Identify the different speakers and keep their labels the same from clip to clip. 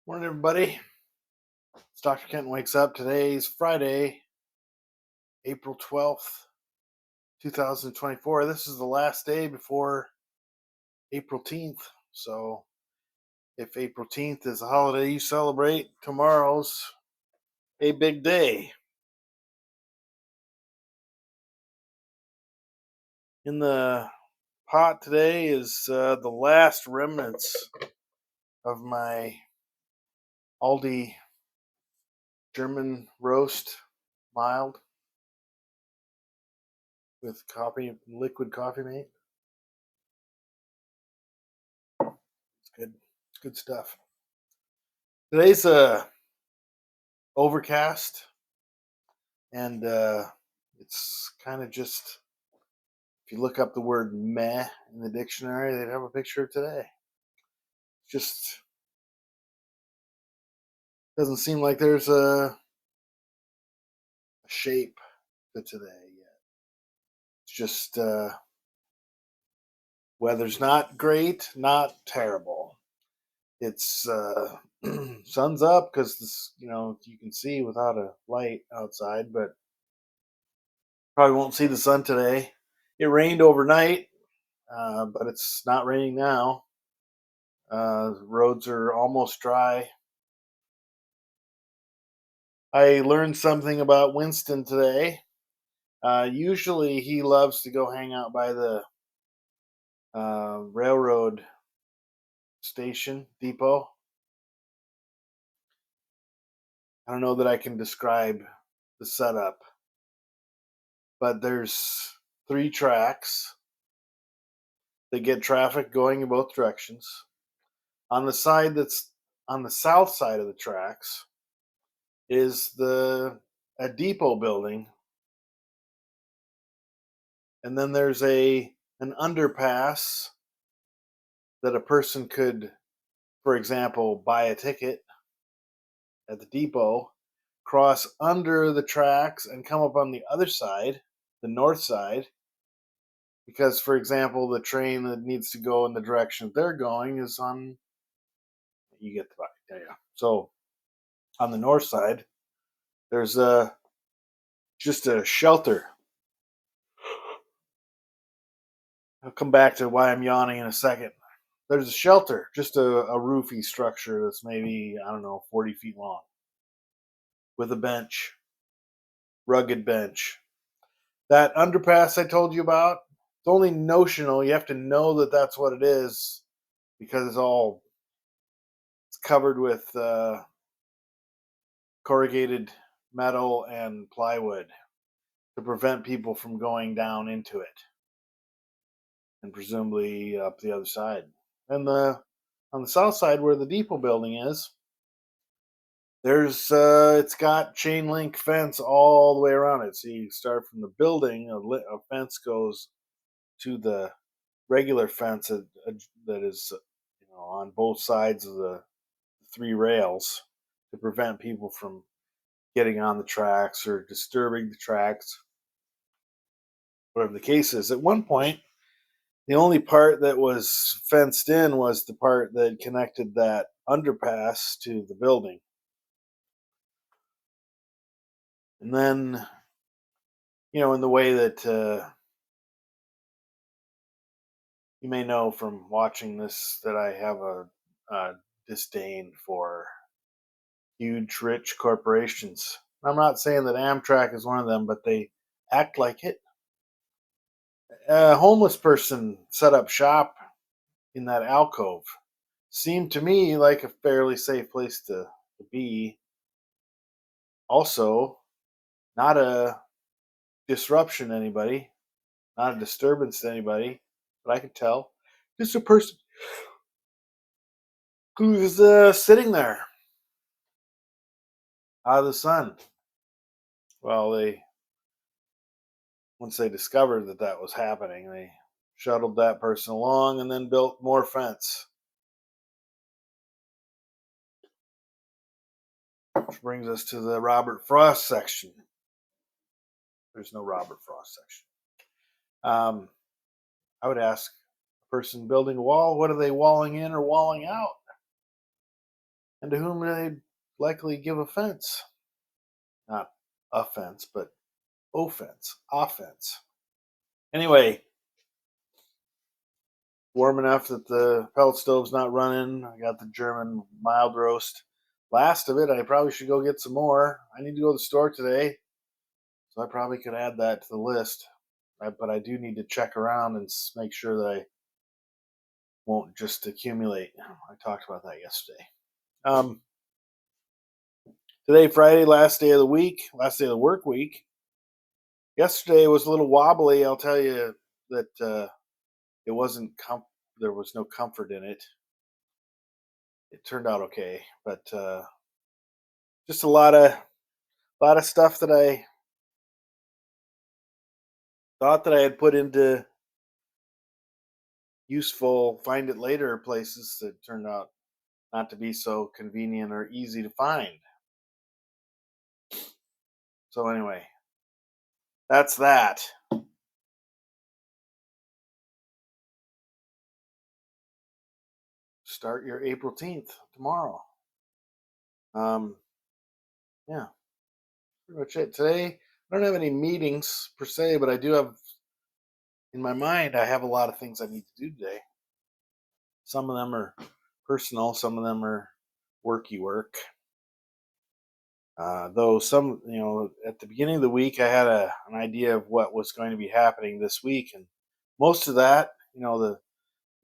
Speaker 1: Morning, everybody. It's Dr. Kenton wakes up. Today's Friday, April 12th, 2024. This is the last day before April 10th. So, if April 10th is a holiday you celebrate, tomorrow's a big day. In the pot today is the last remnants of my Aldi German roast mild with liquid coffee mate. It's good. It's good stuff. Today's overcast, and it's kind of just, if you look up the word meh in the dictionary, they'd have a picture of today. Just doesn't seem like there's a shape to today yet. It's just weather's not great, not terrible. It's sun's up because this, you can see without a light outside, but probably won't see the sun today. It rained overnight, but it's not raining now. Roads are almost dry. I learned something about Winston today. Usually he loves to go hang out by the railroad station depot. I don't know that I can describe the setup, but there's 3 tracks that get traffic going in both directions. On the side that's on the south side of the tracks is a depot building, and then there's an underpass that a person could, for example, buy a ticket at the depot, cross under the tracks, and come up on the other side, the north side, because, for example, the train that needs to go in the direction they're going is on. You get the yeah. So on the north side, there's just a shelter. I'll come back to why I'm yawning in a second. There's a shelter, just a roofy structure that's maybe, I don't know, 40 feet long, with a bench, rugged bench. That underpass I told you about, it's only notional. You have to know that that's what it is because it's covered with corrugated metal and plywood to prevent people from going down into it and presumably up the other side. And on the south side where the depot building is, there's it's got chain link fence all the way around it. So you start from the building, a fence goes to the regular fence that is on both sides of the 3 rails to prevent people from getting on the tracks or disturbing the tracks, whatever the case is. At one point, the only part that was fenced in was the part that connected that underpass to the building. And then, in the way that you may know from watching this, that I have a disdain for huge, rich corporations. I'm not saying that Amtrak is one of them, but they act like it. A homeless person set up shop in that alcove. Seemed to me like a fairly safe place to be. Also, not a disruption to anybody, not a disturbance to anybody, but I could tell. Just a person who's sitting there out of the sun. Well, once they discovered that that was happening, they shuttled that person along and then built more fence. Which brings us to the Robert Frost section. There's no Robert Frost section. I would ask a person building a wall, what are they walling in or walling out? and to whom they'd likely give offense. Not offense, but offense. Offense. Anyway, warm enough that the pellet stove's not running. I got the German mild roast. Last of it, I probably should go get some more. I need to go to the store today, so I probably could add that to the list. But I do need to check around and make sure that I won't just accumulate. I talked about that yesterday. Um, Today, Friday, last day of the week, last day of the work week. Yesterday was a little wobbly. I'll tell you that it wasn't. There was no comfort in it. It turned out okay, but just a lot of stuff that I thought that I had put into useful find it later places that turned out not to be so convenient or easy to find. So anyway, that's that. Start your April 10th tomorrow. Um, yeah, pretty much it. Today, I don't have any meetings per se, but I do have in my mind. I have a lot of things I need to do today. Some of them are personal. Some of them are worky work. Though some, at the beginning of the week, I had an idea of what was going to be happening this week, and most of that,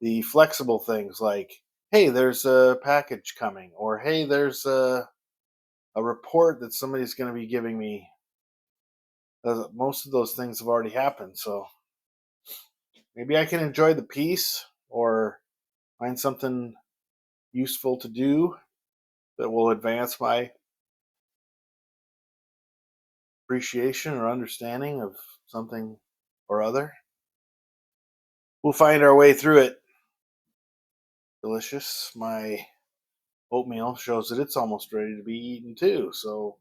Speaker 1: the flexible things like, hey, there's a package coming, or hey, there's a report that somebody's going to be giving me. Most of those things have already happened, so maybe I can enjoy the peace or find something useful to do that will advance my appreciation or understanding of something or other. We'll find our way through it. Delicious. My oatmeal shows that it's almost ready to be eaten too. So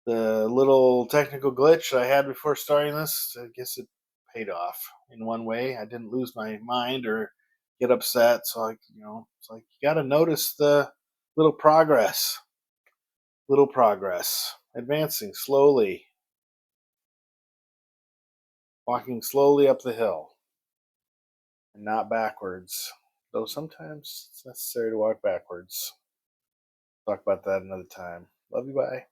Speaker 1: the little technical glitch I had before starting this, I guess it paid off in one way. I didn't lose my mind or get upset. So it's like you got to notice the little progress, advancing slowly, walking slowly up the hill and not backwards. Though sometimes it's necessary to walk backwards. Talk about that another time. Love you. Bye.